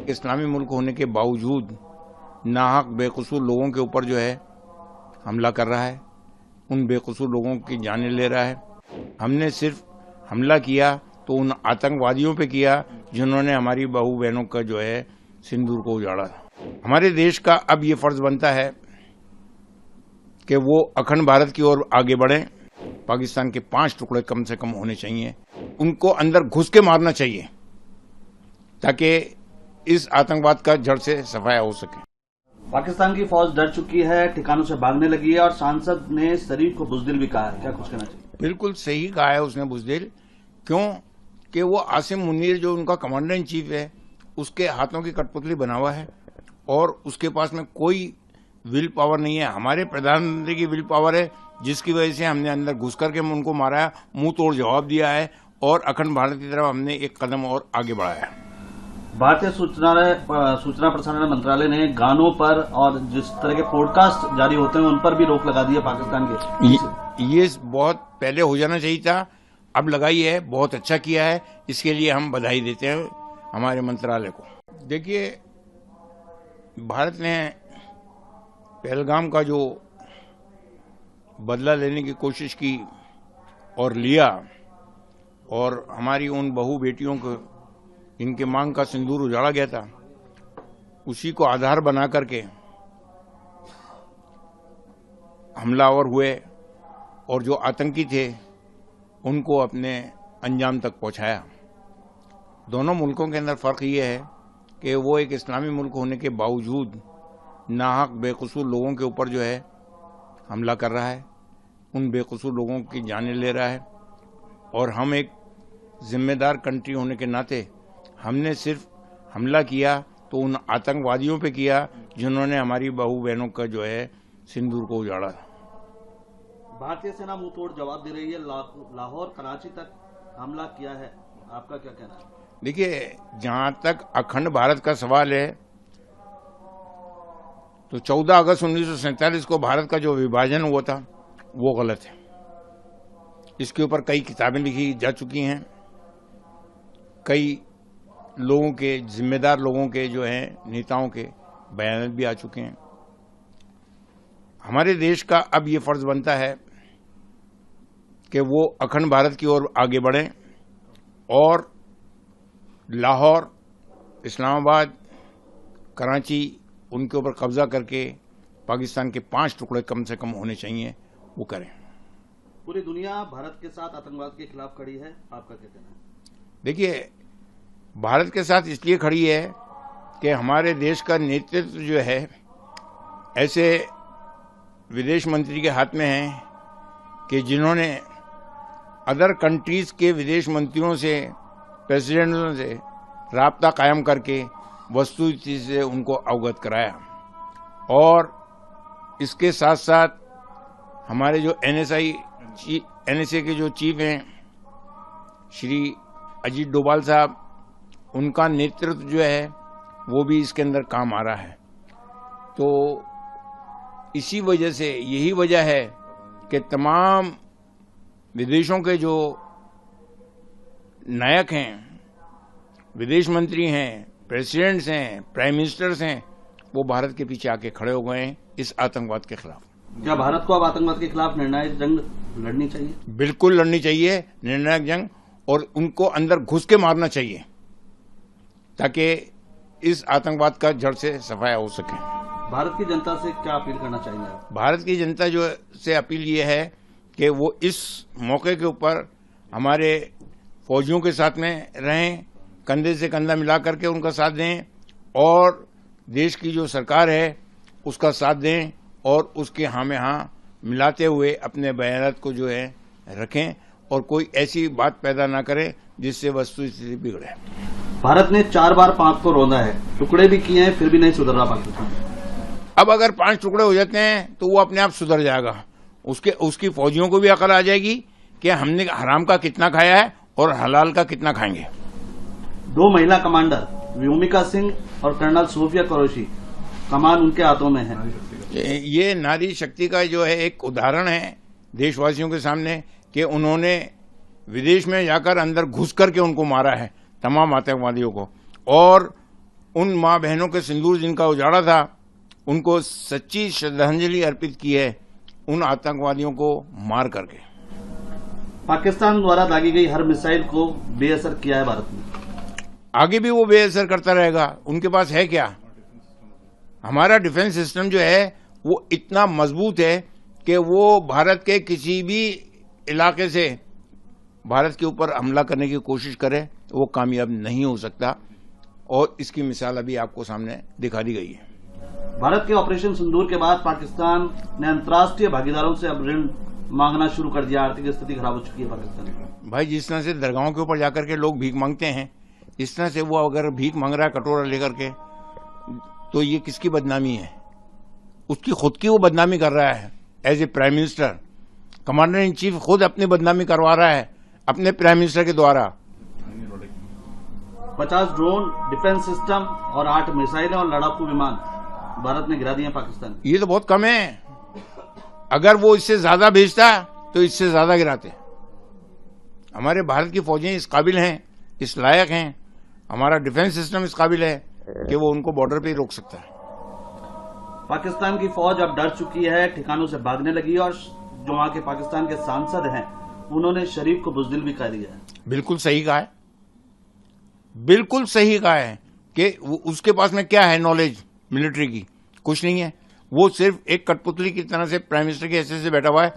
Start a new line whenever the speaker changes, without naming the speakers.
एक इस्लामी मुल्क होने के बावजूद नाहक बेकसूर लोगों के ऊपर जो है हमला कर रहा है, उन बेकसूर लोगों की जानें ले रहा है। हमने सिर्फ हमला किया तो उन आतंकवादियों पे किया जिन्होंने हमारी बहू बहनों का जो है सिंदूर को उजाड़ा। हमारे देश का अब ये फर्ज बनता है कि वो अखंड भारत की ओर आगे बढ़े। पाकिस्तान के 5 टुकड़े कम से कम होने चाहिए, उनको अंदर घुस के मारना चाहिए ताकि इस आतंकवाद का जड़ से सफाया हो सके।
पाकिस्तान की फौज डर चुकी है, ठिकानों से भागने लगी है और सांसद ने शरीफ को बुजदिल भी कहा है, क्या कुछ कहना चाहिए?
बिल्कुल सही कहा है उसने बुजदिल, क्यों कि वो आसिम मुनीर जो उनका कमांडर इन चीफ है उसके हाथों की कठपुतली बना हुआ है और उसके पास में कोई विल पावर नहीं है। हमारे प्रधानमंत्री की विल पावर है जिसकी वजह से हमने अंदर घुस करके उनको मारा है, मुंह तोड़ जवाब दिया है और अखंड भारत की तरफ हमने एक कदम और आगे बढ़ाया है।
भारतीय सूचना प्रसारण मंत्रालय ने गानों पर और जिस तरह के पॉडकास्ट जारी होते हैं उन पर भी रोक लगा दी है पाकिस्तान के।
ये बहुत पहले हो जाना चाहिए था, अब लगाई है, बहुत अच्छा किया है, इसके लिए हम बधाई देते हैं हमारे मंत्रालय को। देखिए, भारत ने पहलगाम का जो बदला लेने की कोशिश की और लिया और हमारी उन बहू बेटियों को इनके मांग का सिंदूर उजाड़ा गया था, उसी को आधार बना करके हमलावर हुए और जो आतंकी थे उनको अपने अंजाम तक पहुंचाया। दोनों मुल्कों के अंदर फर्क ये है कि वो एक इस्लामी मुल्क होने के बावजूद नाहक बेकसूर लोगों के ऊपर जो है हमला कर रहा है, उन बेकसूर लोगों की जानें ले रहा है और हम एक जिम्मेदार कंट्री होने के नाते हमने सिर्फ हमला किया तो उन आतंकवादियों पे किया जिन्होंने हमारी बहू बहनों का जो है सिंदूर को उजाड़ा।
भारतीय सेना मुंह तोड़ जवाब दे रही है, लाहौर कराची तक हमला किया है, आपका क्या कहना है?
देखिए, जहां तक अखंड भारत का सवाल है तो 14 अगस्त 1947 को भारत का जो विभाजन हुआ था वो गलत है। इसके ऊपर कई किताबें लिखी जा चुकी हैं, कई लोगों के, जिम्मेदार लोगों के जो हैं नेताओं के बयान भी आ चुके हैं। हमारे देश का अब ये फर्ज बनता है कि वो अखंड भारत की ओर आगे बढ़े और लाहौर, इस्लामाबाद, कराची, उनके ऊपर कब्जा करके पाकिस्तान के 5 टुकड़े कम से कम होने चाहिए, वो करें।
पूरी दुनिया भारत के साथ आतंकवाद के खिलाफ खड़ी है, आपका क्या कहना है?
देखिए, भारत के साथ इसलिए खड़ी है कि हमारे देश का नेतृत्व जो है ऐसे विदेश मंत्री के हाथ में है कि जिन्होंने अदर कंट्रीज के विदेश मंत्रियों से, प्रेसिडेंटों से राब्ता कायम करके वस्तुस्थिति से उनको अवगत कराया और इसके साथ साथ हमारे जो एनएसए के जो चीफ हैं श्री अजीत डोभाल साहब, उनका नेतृत्व जो है वो भी इसके अंदर काम आ रहा है। तो इसी वजह से, यही वजह है कि तमाम विदेशों के जो नायक हैं, विदेश मंत्री हैं, प्रेसिडेंट्स हैं, प्राइम मिनिस्टर्स हैं, वो भारत के पीछे आके खड़े हो गए हैं इस आतंकवाद के खिलाफ।
क्या भारत को अब आतंकवाद के खिलाफ निर्णायक जंग लड़नी चाहिए?
बिल्कुल लड़नी चाहिए निर्णायक जंग, और उनको अंदर घुस के मारना चाहिए ताकि इस आतंकवाद का जड़ से सफाया हो सके।
भारत की जनता से क्या अपील करना चाहिए?
भारत की जनता जो से अपील ये है कि वो इस मौके के ऊपर हमारे फौजियों के साथ में रहें, कंधे से कंधा मिला करके उनका साथ दें और देश की जो सरकार है उसका साथ दें और उसके हाँ में हाँ मिलाते हुए अपने बयानात को जो है रखें और कोई ऐसी बात पैदा ना करें जिससे वस्तुस्थिति बिगड़े।
भारत ने 4 बार पाक को रौंदा है, टुकड़े भी किए हैं, फिर भी नहीं सुधर रहा पाकिस्तान।
अब अगर 5 टुकड़े हो जाते हैं तो वो अपने आप सुधर जाएगा। उसकी फौजियों को भी अकल आ जाएगी कि हमने हराम का कितना खाया है और हलाल का कितना खाएंगे।
2 महिला कमांडर व्योमिका सिंह और कर्नल सूफिया कुरैशी, कमान उनके हाथों में है।
ये नारी शक्ति का जो है एक उदाहरण है देशवासियों के सामने कि उन्होंने विदेश में जाकर अंदर घुस करके उनको मारा है, तमाम आतंकवादियों को, और उन माँ बहनों के सिंदूर जिनका उजाड़ा था, उनको सच्ची श्रद्धांजलि अर्पित की है उन आतंकवादियों को मार करके।
पाकिस्तान द्वारा दागी गई हर मिसाइल को बेअसर किया है भारत ने।
आगे भी वो बेअसर करता रहेगा। उनके पास है क्या? हमारा डिफेंस सिस्टम जो है वो इतना मजबूत है कि वो भारत के किसी भी इलाके से भारत के ऊपर हमला करने की कोशिश करे, वो कामयाब नहीं हो सकता। और इसकी मिसाल अभी आपको सामने दिखा दी गई है।
भारत के ऑपरेशन सिंदूर के बाद पाकिस्तान ने अंतर्राष्ट्रीय भागीदारों से अब ऋण मांगना शुरू कर दिया। आर्थिक स्थिति खराब हो चुकी है पाकिस्तान की।
भाई, जिस तरह से दरगाहों के ऊपर जाकर के लोग भीख मांगते हैं, इस तरह से वो अगर भीख मांग रहा है कटोरा लेकर के, तो ये किसकी बदनामी है? उसकी खुद की वो बदनामी कर रहा है। As a prime minister, commander in chief खुद अपनी बदनामी करवा रहा है अपने प्राइम मिनिस्टर के द्वारा।
50 ड्रोन, डिफेंस सिस्टम और 8 मिसाइलें और लड़ाकू विमान भारत ने गिरा दिए पाकिस्तान।
ये तो बहुत कम है। अगर वो इससे ज्यादा भेजता तो इससे ज्यादा गिराते। हमारे भारत की फौजें इस काबिल हैं, इस लायक हैं, हमारा डिफेंस सिस्टम इस काबिल है कि वो उनको बॉर्डर पे ही रोक सकता है।
पाकिस्तान की फौज अब डर चुकी है, ठिकानों से भागने लगी और जो वहां के पाकिस्तान के सांसद हैं उन्होंने शरीफ को बुजदिल भी कह दिया है।
बिल्कुल सही कहा है, बिल्कुल सही कहा है कि उसके पास में क्या है नॉलेज मिलिट्री की? कुछ नहीं है। वो सिर्फ एक कठपुतली की तरह से प्राइम मिनिस्टर के ऐसे से बैठा हुआ है